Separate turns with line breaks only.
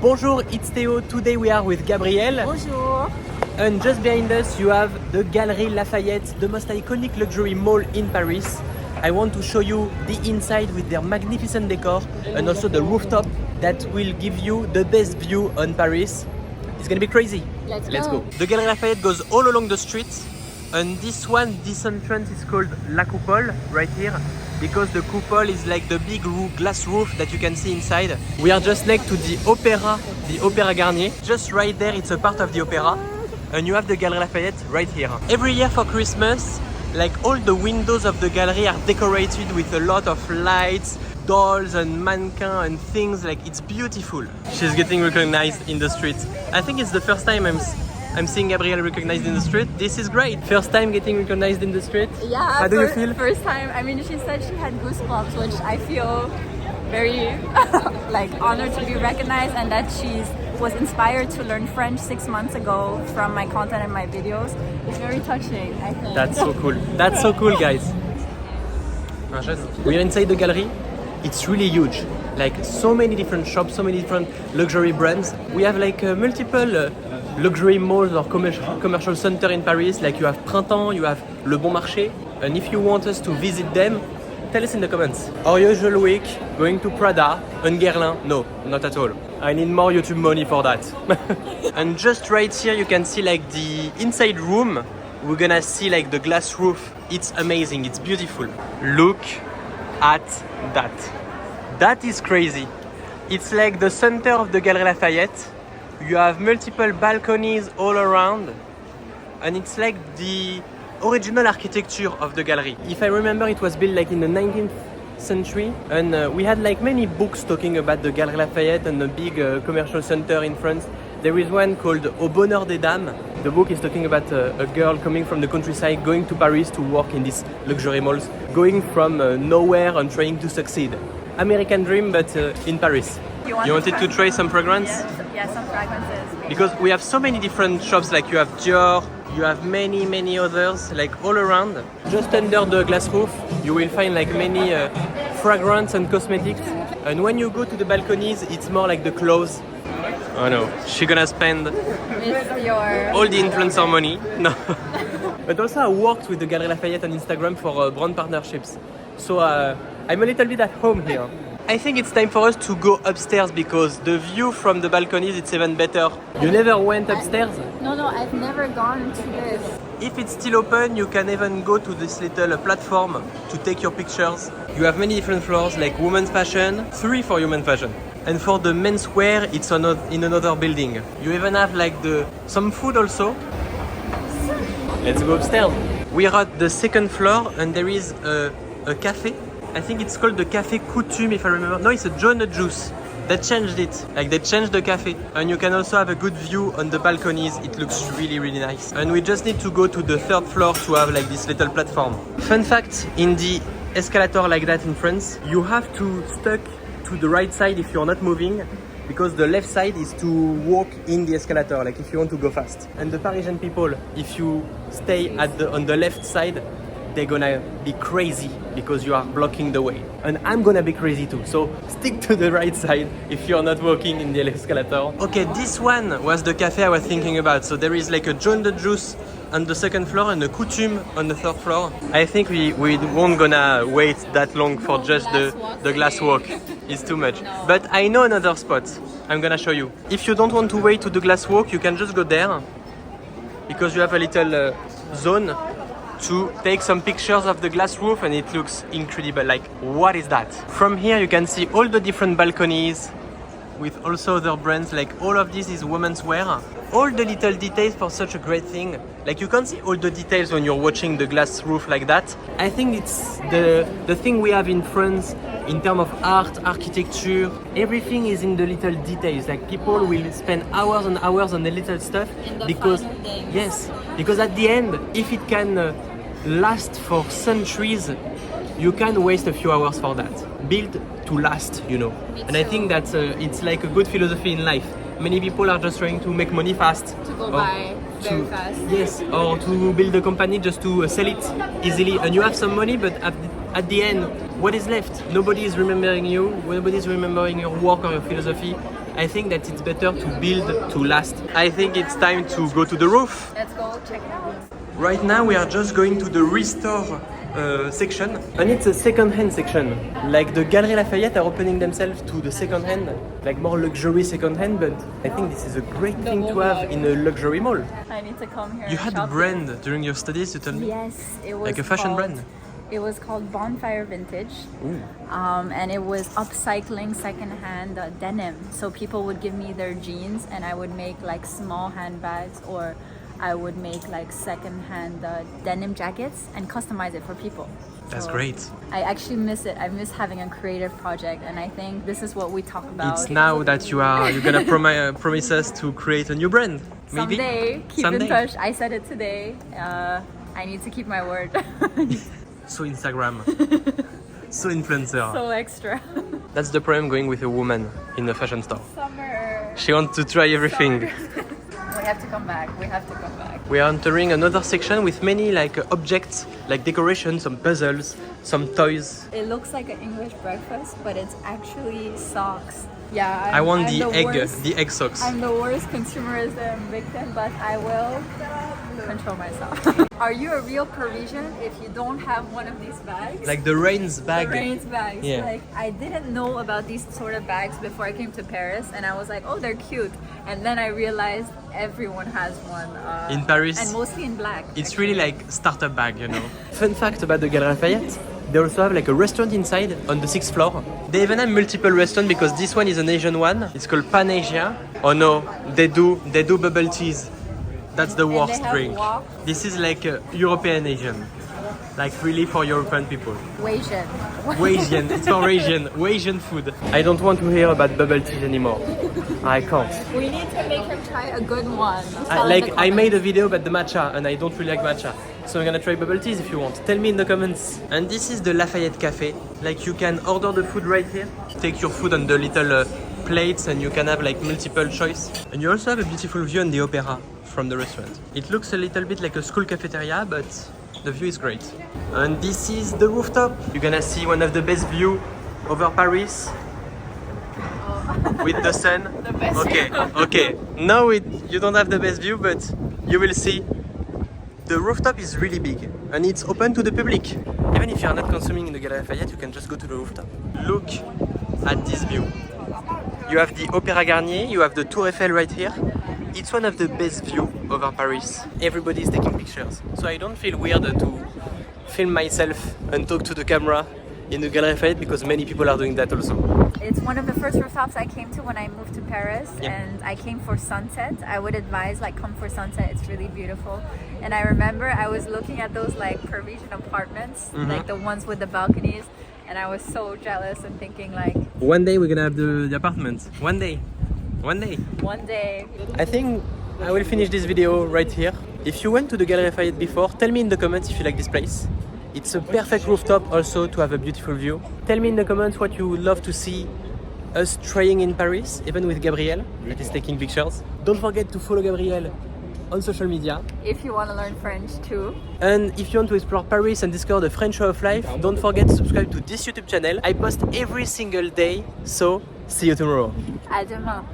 Bonjour, it's Théo. Today we are with Gabrielle.
Bonjour.
And just behind us you have the Galeries Lafayette, the most iconic luxury mall in Paris. I want to show you the inside with their magnificent decor and also the rooftop that will give you the best view on Paris. It's gonna be crazy. Let's go. The Galeries Lafayette goes all along the street, and this entrance is called La Coupole right here, because the coupole is like the big glass roof that you can see inside. We are just next to the Opéra Garnier. Just right there, it's a part of the opera, and you have the Galeries Lafayette right here. Every year for Christmas, like all the windows of the gallery are decorated with a lot of lights, dolls and mannequins and things. Like, it's beautiful. She's getting recognized in the street. I think it's the first time I'm seeing Gabrielle recognized in the street. This is great. First time getting recognized in the street?
Yeah.
How do you feel?
First time. I mean, she said she had goosebumps, which I feel very like honored to be recognized, and that she was inspired to learn French 6 months ago from my content and my videos. It's very touching, I think.
That's so cool. That's so cool, guys. We are inside the gallery. It's really huge. Like, so many different shops, so many different luxury brands. We have like multiple luxury malls or commercial center in Paris. Like, you have Printemps, you have Le Bon Marché. And if you want us to visit them, tell us in the comments. Our usual week, going to Prada and Guerlain. No, not at all. I need more YouTube money for that. And just right here, you can see like the inside room. We're gonna see like the glass roof. It's amazing, it's beautiful. Look at that. That is crazy. It's like the center of the Galeries Lafayette. You have multiple balconies all around, and it's like the original architecture of the gallery. If I remember, it was built like in the 19th century, and we had like many books talking about the Galeries Lafayette and the big commercial center in France. There is one called Au Bonheur des Dames. The book is talking about a girl coming from the countryside, going to Paris to work in these luxury malls, going from nowhere and trying to succeed. American dream, but in Paris. You wanted to try some fragrance?
Yeah, some fragrances.
Because we have so many different shops, like you have Dior, you have many others, like all around. Just under the glass roof, you will find like many fragrance and cosmetics. And when you go to the balconies, it's more like the clothes. Oh no, she gonna spend all the influencer money. No. But also I worked with the Galeries Lafayette on Instagram for brand partnerships. So I'm a little bit at home here. I think it's time for us to go upstairs, because the view from the balconies, it's even better. You never went upstairs?
No, I've never gone to this.
If it's still open, you can even go to this little platform to take your pictures. You have many different floors, like women's fashion, 3 for human fashion. And for the menswear, it's in another building. You even have like some food also. Let's go upstairs. We are at the 2nd floor, and there is a cafe. I think it's called the Café Coutume, if I remember. No, it's a John Juice. They changed it. Like, they changed the cafe. And you can also have a good view on the balconies. It looks really nice. And we just need to go to the 3rd floor to have like this little platform. Fun fact, in the escalator like that in France, you have to stuck to the right side if you're not moving, because the left side is to walk in the escalator, like if you want to go fast. And the Parisian people, if you stay on the left side, they're gonna be crazy because you are blocking the way. And I'm gonna be crazy too, so stick to the right side if you're not walking in the escalator. Okay, this one was the cafe I was thinking about. So there is like a John the Juice on the 2nd floor and a Coutume on the 3rd floor. I think we won't gonna wait that long for just the glass walk. It's too much. No. But I know another spot. I'm gonna show you. If you don't want to wait to the glass walk, you can just go there, because you have a little zone to take some pictures of the glass roof, and it looks incredible. Like, what is that? From here you can see all the different balconies with also other brands. Like, all of this is women's wear. All the little details for such a great thing. Like, you can't see all the details when you're watching the glass roof like that. I think it's the thing we have in France in terms of art, architecture. Everything is in the little details. Like, people will spend hours and hours on the little stuff, because yes, because at the end, if it can last for centuries, you can waste a few hours for that. Build to last, you know. And I think that it's like a good philosophy in life. Many people are just trying to make money fast.
To go by very fast.
Yes, or to build a company just to sell it easily. And you have some money, but at the end, what is left? Nobody is remembering you. Nobody is remembering your work or your philosophy. I think that it's better to build to last. I think it's time to go to the roof.
Let's go check it out.
Right now we are just going to the restore section, and it's a second-hand section. Like the Galeries Lafayette are opening themselves to the second-hand, like more luxury second-hand, but I think this is a great thing to have in a luxury mall.
I need to come here.
You
and
had a
shop
brand
here.
during your studies, you told me?
Yes, it was
Like a fashion
called-
brand?
It was called Bonfire Vintage, and it was upcycling secondhand denim. So people would give me their jeans, and I would make like small handbags, or I would make like secondhand denim jackets and customize it for people.
That's
So
great.
I actually miss it. I miss having a creative project, and I think this is what we talk about.
It's now that you're gonna promise us to create a new brand. Maybe?
Someday, keep
Someday.
in touch. I said it today. I need to keep my word.
So Instagram. So influencer.
So extra.
That's the problem going with a woman in a fashion store.
Summer.
She wants to try everything.
We have to come back. We have to come back.
We are entering another section with many like objects, like decorations, some puzzles, some toys.
It looks like an English breakfast, but it's actually socks. Yeah,
I want
I'm
the egg socks.
I'm the worst consumerism victim, but I will control myself. Are you a real Parisian if you don't have one of these bags?
Like the Rain's bag.
The Rain's bags.
Yeah.
Like I didn't know about these sort of bags before I came to Paris, and I was like, oh, they're cute. And then I realized everyone has one.
In Paris.
And mostly in black.
It's really like startup bag, you know. Fun fact about the Galeries Lafayette, they also have like a restaurant inside on the 6th floor. They even have multiple restaurants because this one is an Asian one. It's called Pan Asia. Oh no, they do bubble teas. That's the
And
worst
they have
drink.
wok.
This is like European Asian. Like really for European people.
Asian.
Asian, it's for Asian food. I don't want to hear about bubble tea anymore. I can't.
We need to make him try a good one. Tell in
Like
the
I made a
comments.
video about the matcha and I don't really like matcha. So I'm gonna try bubble teas if you want. Tell me in the comments. And this is the Lafayette Cafe. Like you can order the food right here. Take your food on the little plates and you can have like multiple choice. And you also have a beautiful view on the opera from the restaurant. It looks a little bit like a school cafeteria, but the view is great. And this is the rooftop. You're gonna see one of the best view over Paris. With the sun.
The best
Okay,
view.
okay. Now you don't have the best view, but you will see. The rooftop is really big and it's open to the public. Even if you are not consuming in the Galeries Lafayette, you can just go to the rooftop. Look at this view. You have the Opéra Garnier, you have the Tour Eiffel right here. It's one of the best views over Paris. Everybody is taking pictures. So I don't feel weird to film myself and talk to the camera in the Galeries Lafayette because many people are doing that also.
It's one of the first rooftops I came to when I moved to Paris,
Yeah.
and I came for sunset. I would advise like come for sunset. It's really beautiful. And I remember I was looking at those like Parisian apartments, like the ones with the balconies, and I was so jealous and thinking like
One day we're gonna have the apartment. One day. One day.
one day.
I think I will finish this video right here. If you went to the Galeries Lafayette before, tell me in the comments if you like this place. It's a perfect rooftop also to have a beautiful view. Tell me in the comments what you would love to see us trying in Paris, even with Gabrielle, that is taking pictures. Don't forget to follow Gabrielle on social media.
If you want to learn French too.
And if you want to explore Paris and discover the French way of life, don't forget to subscribe to this YouTube channel. I post every single day, so see you tomorrow.
À demain.